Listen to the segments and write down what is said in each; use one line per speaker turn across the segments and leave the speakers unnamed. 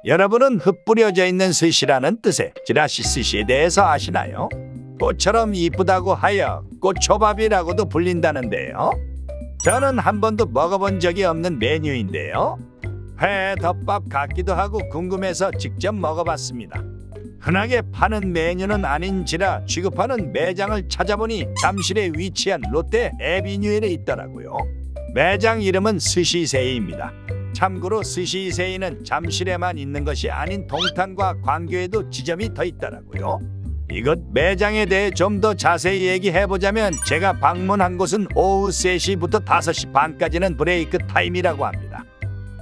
여러분은 흩뿌려져 있는 스시라는 뜻의 지라시 스시에 대해서 아시나요? 꽃처럼 이쁘다고 하여 꽃초밥이라고도 불린다는데요. 저는 한 번도 먹어본 적이 없는 메뉴인데요. 회, 덮밥 같기도 하고 궁금해서 직접 먹어봤습니다. 흔하게 파는 메뉴는 아닌지라 취급하는 매장을 찾아보니 잠실에 위치한 롯데 에비뉴에 있더라고요. 매장 이름은 스시세이입니다. 참고로 스시세이는 잠실에만 있는 것이 아닌 동탄과 광교에도 지점이 더 있더라고요. 이것 매장에 대해 좀 더 자세히 얘기해보자면 제가 방문한 곳은 오후 3시부터 5시 반까지는 브레이크 타임이라고 합니다.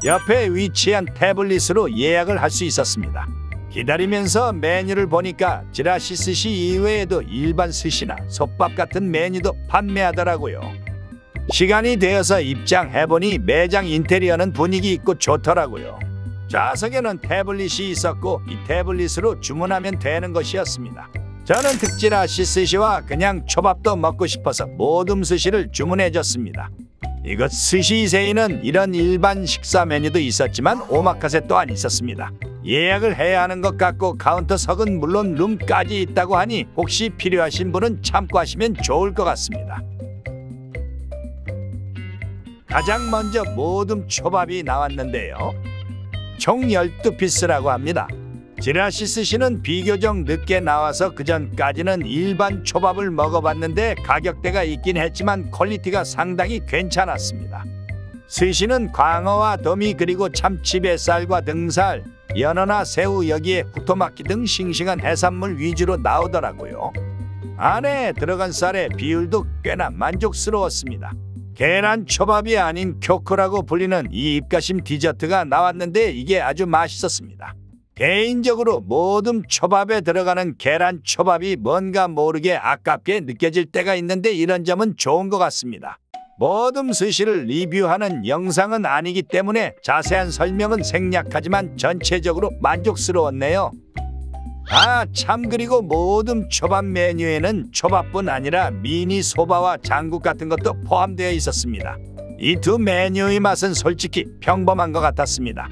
옆에 위치한 태블릿으로 예약을 할 수 있었습니다. 기다리면서 메뉴를 보니까 지라시 스시 이외에도 일반 스시나 솥밥 같은 메뉴도 판매하더라고요. 시간이 되어서 입장해보니 매장 인테리어는 분위기 있고 좋더라고요. 좌석에는 태블릿이 있었고 이 태블릿으로 주문하면 되는 것이었습니다. 저는 특지라시 스시와 그냥 초밥도 먹고 싶어서 모듬 스시를 주문해줬습니다. 이것 스시세이는 이런 일반 식사 메뉴도 있었지만 오마카세 또한 있었습니다. 예약을 해야 하는 것 같고 카운터석은 물론 룸까지 있다고 하니 혹시 필요하신 분은 참고하시면 좋을 것 같습니다. 가장 먼저 모듬 초밥이 나왔는데요. 총 12피스라고 합니다. 지라시 스시는 비교적 늦게 나와서 그전까지는 일반 초밥을 먹어봤는데 가격대가 있긴 했지만 퀄리티가 상당히 괜찮았습니다. 스시는 광어와 도미 그리고 참치 뱃살과 등살, 연어나 새우 여기에 후토마키 등 싱싱한 해산물 위주로 나오더라고요. 안에 들어간 쌀의 비율도 꽤나 만족스러웠습니다. 계란 초밥이 아닌 쿄코라고 불리는 이 입가심 디저트가 나왔는데 이게 아주 맛있었습니다. 개인적으로 모듬 초밥에 들어가는 계란 초밥이 뭔가 모르게 아깝게 느껴질 때가 있는데 이런 점은 좋은 것 같습니다. 모듬 스시를 리뷰하는 영상은 아니기 때문에 자세한 설명은 생략하지만 전체적으로 만족스러웠네요. 참 그리고 모듬 초밥 메뉴에는 초밥뿐 아니라 미니 소바와 장국 같은 것도 포함되어 있었습니다. 이 두 메뉴의 맛은 솔직히 평범한 것 같았습니다.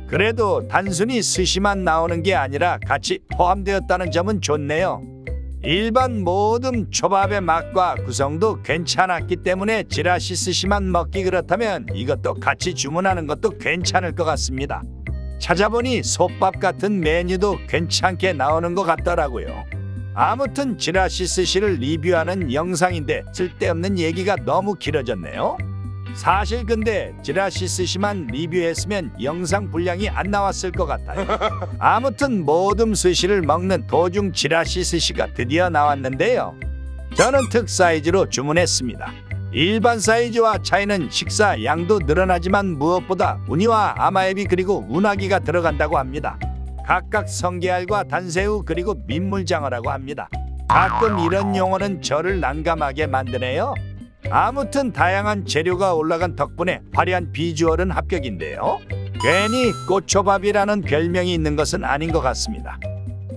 그래도 단순히 스시만 나오는 게 아니라 같이 포함되었다는 점은 좋네요. 일반 모듬 초밥의 맛과 구성도 괜찮았기 때문에 지라시 스시만 먹기 그렇다면 이것도 같이 주문하는 것도 괜찮을 것 같습니다. 찾아보니 솥밥 같은 메뉴도 괜찮게 나오는 것 같더라고요. 아무튼 지라시 스시를 리뷰하는 영상인데 쓸데없는 얘기가 너무 길어졌네요. 사실 근데 지라시 스시만 리뷰했으면 영상 분량이 안 나왔을 것 같아요. 아무튼 모듬 스시를 먹는 도중 지라시 스시가 드디어 나왔는데요. 저는 특 사이즈로 주문했습니다. 일반 사이즈와 차이는 식사 양도 늘어나지만 무엇보다 우니와 아마에비 그리고 운하기가 들어간다고 합니다. 각각 성게알과 단새우 그리고 민물장어라고 합니다. 가끔 이런 용어는 저를 난감하게 만드네요. 아무튼 다양한 재료가 올라간 덕분에 화려한 비주얼은 합격인데요. 괜히 꽃초밥이라는 별명이 있는 것은 아닌 것 같습니다.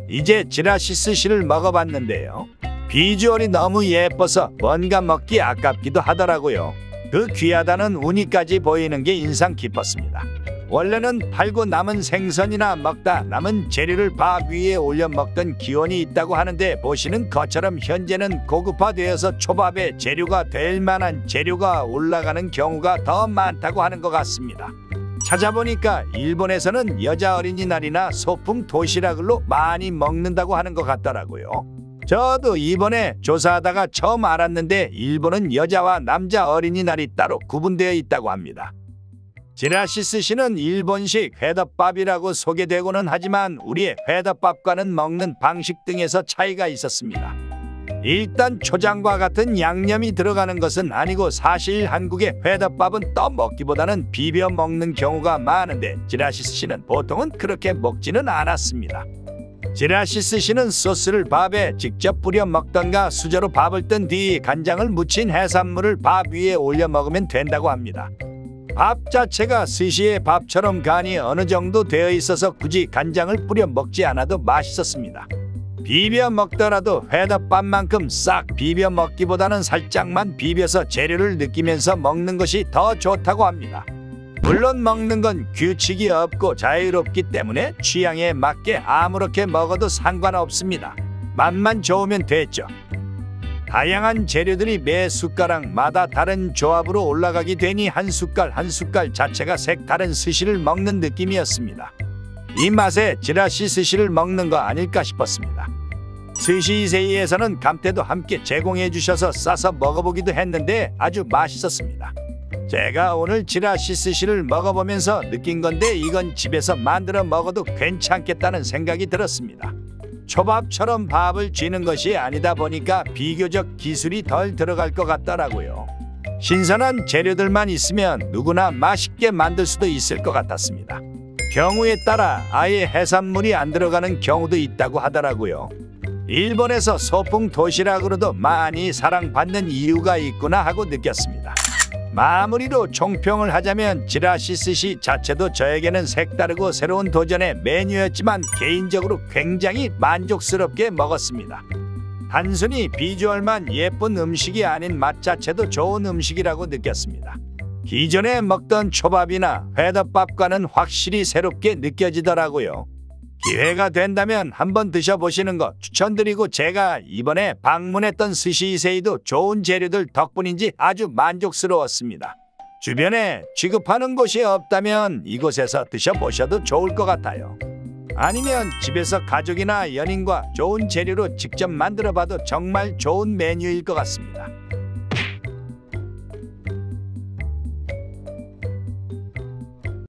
이제 지라시 스시를 먹어봤는데요. 비주얼이 너무 예뻐서 뭔가 먹기 아깝기도 하더라고요. 그 귀하다는 우니까지 보이는 게 인상 깊었습니다. 원래는 팔고 남은 생선이나 먹다 남은 재료를 밥 위에 올려 먹던 기원이 있다고 하는데 보시는 것처럼 현재는 고급화되어서 초밥에 재료가 될 만한 재료가 올라가는 경우가 더 많다고 하는 것 같습니다. 찾아보니까 일본에서는 여자 어린이날이나 소풍 도시락으로 많이 먹는다고 하는 것 같더라고요. 저도 이번에 조사하다가 처음 알았는데 일본은 여자와 남자 어린이날이 따로 구분되어 있다고 합니다. 지라시 스시는 일본식 회덮밥이라고 소개되고는 하지만 우리의 회덮밥과는 먹는 방식 등에서 차이가 있었습니다. 일단 초장과 같은 양념이 들어가는 것은 아니고 사실 한국의 회덮밥은 떠먹기보다는 비벼 먹는 경우가 많은데 지라시 스시는 보통은 그렇게 먹지는 않았습니다. 지라시 스시는 소스를 밥에 직접 뿌려 먹던가 수저로 밥을 뜬 뒤 간장을 묻힌 해산물을 밥 위에 올려 먹으면 된다고 합니다. 밥 자체가 스시의 밥처럼 간이 어느 정도 되어 있어서 굳이 간장을 뿌려 먹지 않아도 맛있었습니다. 비벼 먹더라도 회덮밥만큼 싹 비벼 먹기보다는 살짝만 비벼서 재료를 느끼면서 먹는 것이 더 좋다고 합니다. 물론 먹는 건 규칙이 없고 자유롭기 때문에 취향에 맞게 아무렇게 먹어도 상관없습니다. 맛만 좋으면 됐죠. 다양한 재료들이 매 숟가락마다 다른 조합으로 올라가게 되니 한 숟갈 한 숟갈 자체가 색다른 스시를 먹는 느낌이었습니다. 이 맛에 지라시 스시를 먹는 거 아닐까 싶었습니다. 스시이세이에서는 감태도 함께 제공해 주셔서 싸서 먹어보기도 했는데 아주 맛있었습니다. 제가 오늘 지라시 스시를 먹어보면서 느낀 건데 이건 집에서 만들어 먹어도 괜찮겠다는 생각이 들었습니다. 초밥처럼 밥을 쥐는 것이 아니다 보니까 비교적 기술이 덜 들어갈 것 같더라고요. 신선한 재료들만 있으면 누구나 맛있게 만들 수도 있을 것 같았습니다. 경우에 따라 아예 해산물이 안 들어가는 경우도 있다고 하더라고요. 일본에서 소풍 도시락으로도 많이 사랑받는 이유가 있구나 하고 느꼈습니다. 마무리로 총평을 하자면 지라시 스시 자체도 저에게는 색다르고 새로운 도전의 메뉴였지만 개인적으로 굉장히 만족스럽게 먹었습니다. 단순히 비주얼만 예쁜 음식이 아닌 맛 자체도 좋은 음식이라고 느꼈습니다. 기존에 먹던 초밥이나 회덮밥과는 확실히 새롭게 느껴지더라고요. 기회가 된다면 한번 드셔보시는 거 추천드리고 제가 이번에 방문했던 스시이세이도 좋은 재료들 덕분인지 아주 만족스러웠습니다. 주변에 취급하는 곳이 없다면 이곳에서 드셔보셔도 좋을 것 같아요. 아니면 집에서 가족이나 연인과 좋은 재료로 직접 만들어봐도 정말 좋은 메뉴일 것 같습니다.